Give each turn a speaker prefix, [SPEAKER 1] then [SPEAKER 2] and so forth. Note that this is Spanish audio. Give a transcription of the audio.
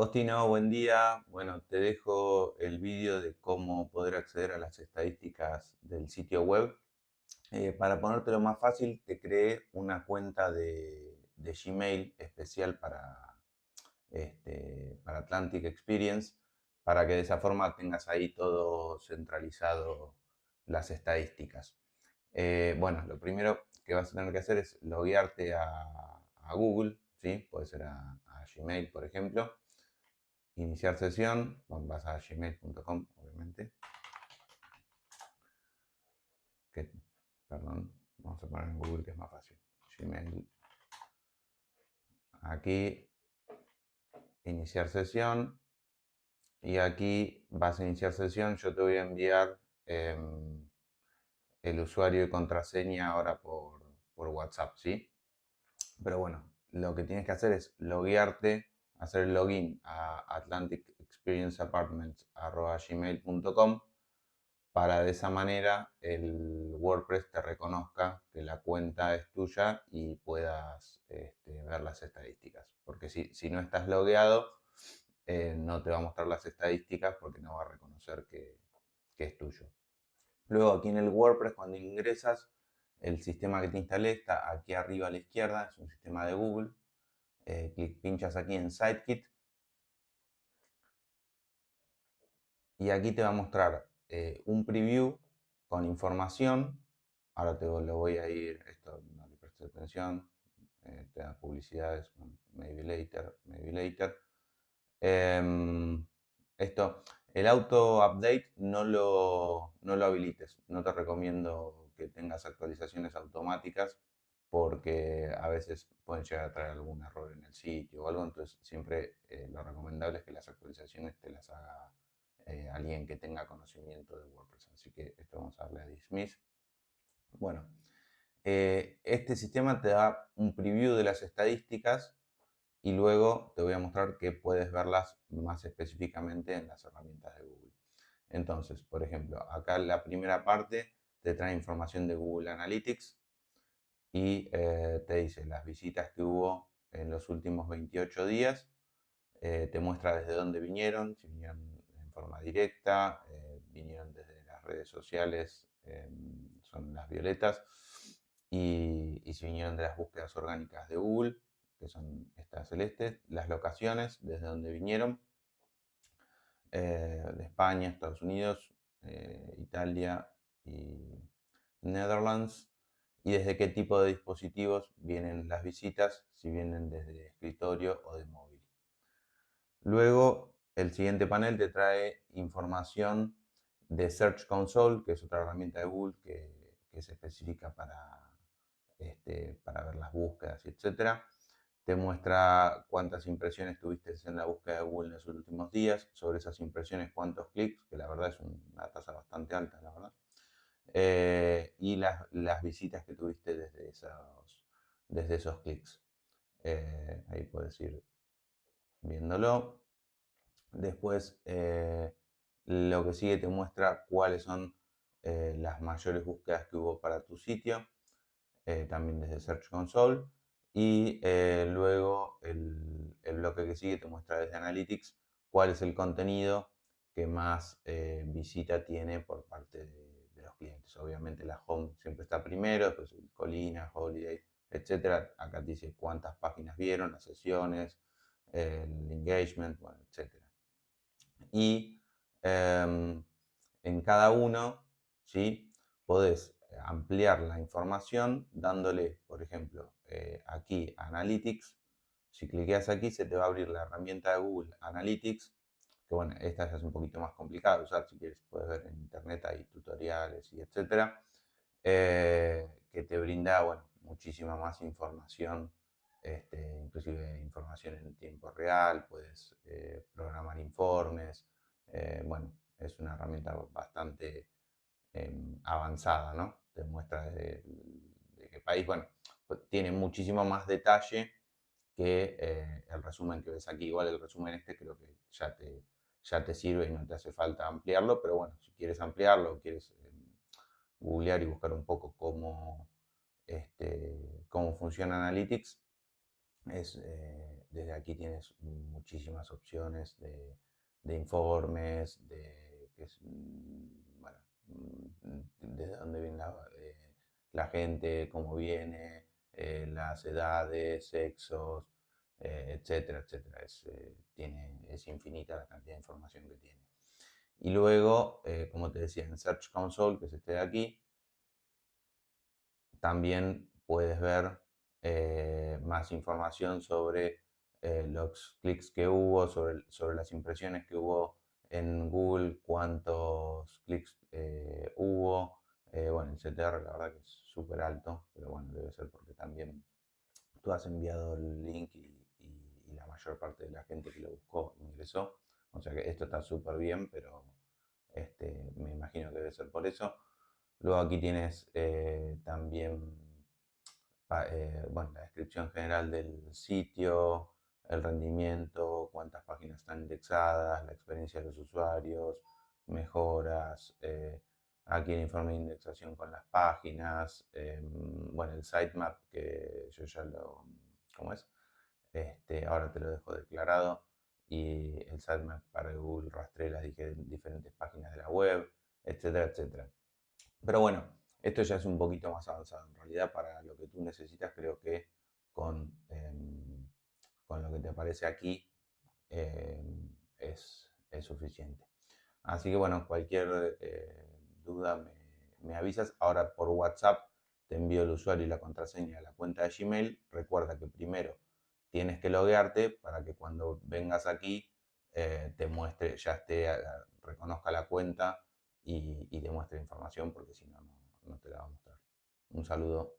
[SPEAKER 1] Agostino, buen día. Bueno, te dejo el vídeo de cómo poder acceder a las estadísticas del sitio web. Para ponértelo más fácil, te creé una cuenta de Gmail especial para Atlantic Experience, para que de esa forma tengas ahí todo centralizado las estadísticas. Bueno, lo primero que vas a tener que hacer es loguearte a Google, ¿sí? Puede ser a Gmail, por ejemplo. Iniciar sesión, bueno, vas a gmail.com, obviamente. Que, perdón, vamos a poner en Google que es más fácil. Gmail. Aquí, iniciar sesión. Y aquí vas a iniciar sesión. Yo te voy a enviar el usuario y contraseña ahora por WhatsApp, ¿sí? Pero bueno, lo que tienes que hacer es loguearte, hacer el login a atlanticexperienceapartments.gmail.com para de esa manera el WordPress te reconozca que la cuenta es tuya y puedas ver las estadísticas. Porque si no estás logueado, no te va a mostrar las estadísticas porque no va a reconocer que es tuyo. Luego aquí en el WordPress, cuando ingresas, el sistema que te instalé está aquí arriba a la izquierda, es un sistema de Google. Pinchas aquí en SiteKit y aquí te va a mostrar un preview con información. Ahora lo voy a ir, esto no le prestes atención, te da publicidades, maybe later, maybe later. Esto, el auto update no lo habilites, no te recomiendo que tengas actualizaciones automáticas porque a veces pueden llegar a traer algún error en el sitio o algo, entonces siempre lo recomendable es que las actualizaciones te las haga alguien que tenga conocimiento de WordPress. Así que esto vamos a darle a Dismiss. Bueno, este sistema te da un preview de las estadísticas y luego te voy a mostrar que puedes verlas más específicamente en las herramientas de Google. Entonces, por ejemplo, acá en la primera parte te trae información de Google Analytics y te dice las visitas que hubo en los últimos 28 días. Te muestra desde dónde vinieron, si vinieron en forma directa, vinieron desde las redes sociales, son las violetas, y si vinieron de las búsquedas orgánicas de Google, que son estas celestes, las locaciones, desde donde vinieron, de España, Estados Unidos, Italia y Netherlands, y desde qué tipo de dispositivos vienen las visitas, si vienen desde escritorio o de móvil. Luego, el siguiente panel te trae información de Search Console, que es otra herramienta de Google que se especifica para ver las búsquedas, etc. Te muestra cuántas impresiones tuviste en la búsqueda de Google en los últimos días, sobre esas impresiones cuántos clics, que la verdad es una tasa bastante alta, la verdad. Y las visitas que tuviste desde esos clics. Ahí puedes ir viéndolo. Después, lo que sigue te muestra cuáles son las mayores búsquedas que hubo para tu sitio, también desde Search Console. Y luego el bloque que sigue te muestra desde Analytics cuál es el contenido que más visita tiene por parte de los clientes. Obviamente la home siempre está primero, después Colina, Holiday, etcétera. Acá te dice cuántas páginas vieron, las sesiones, el engagement, bueno, etcétera. Y en cada uno, ¿sí? Podés ampliar la información dándole, por ejemplo, aquí Analytics. Si cliqueas aquí se te va a abrir la herramienta de Google Analytics, que bueno, esta ya es un poquito más complicada de usar, si quieres puedes ver en internet, hay tutoriales y etcétera, que te brinda, bueno, muchísima más información, inclusive información en tiempo real, puedes programar informes, bueno, es una herramienta bastante avanzada, ¿no? Te muestra de qué país, bueno, pues tiene muchísimo más detalle que el resumen que ves aquí. Igual el resumen creo que ya te sirve y no te hace falta ampliarlo, pero bueno, si quieres ampliarlo, quieres googlear y buscar un poco cómo funciona Analytics, Desde aquí tienes muchísimas opciones de informes, bueno, desde dónde viene la gente, cómo viene, las edades, sexos, etcétera, etcétera. Es infinita la cantidad de información que tiene. Y luego, como te decía, en Search Console, que es este de aquí, también puedes ver más información sobre los clics que hubo, sobre las impresiones que hubo en Google, cuántos clics hubo. Bueno, el CTR la verdad que es súper alto, pero bueno, debe ser porque también tú has enviado el link y la mayor parte de la gente que lo buscó ingresó. O sea que esto está súper bien, pero me imagino que debe ser por eso. Luego aquí tienes también bueno, la descripción general del sitio, el rendimiento, cuántas páginas están indexadas, la experiencia de los usuarios, mejoras, aquí el informe de indexación con las páginas, bueno, el sitemap que yo ya lo, ¿cómo es? Ahora te lo dejo declarado y el sitemap para que Google rastree las diferentes páginas de la web, etcétera, etcétera. Pero bueno, esto ya es un poquito más avanzado. En realidad, para lo que tú necesitas, creo que con, con lo que te aparece aquí es suficiente. Así que bueno, cualquier duda me avisas. Ahora por WhatsApp te envío el usuario y la contraseña de la cuenta de Gmail. Recuerda que primero tienes que loguearte para que cuando vengas aquí te muestre, ya reconozca la cuenta y te muestre información porque si no, no te la va a mostrar. Un saludo.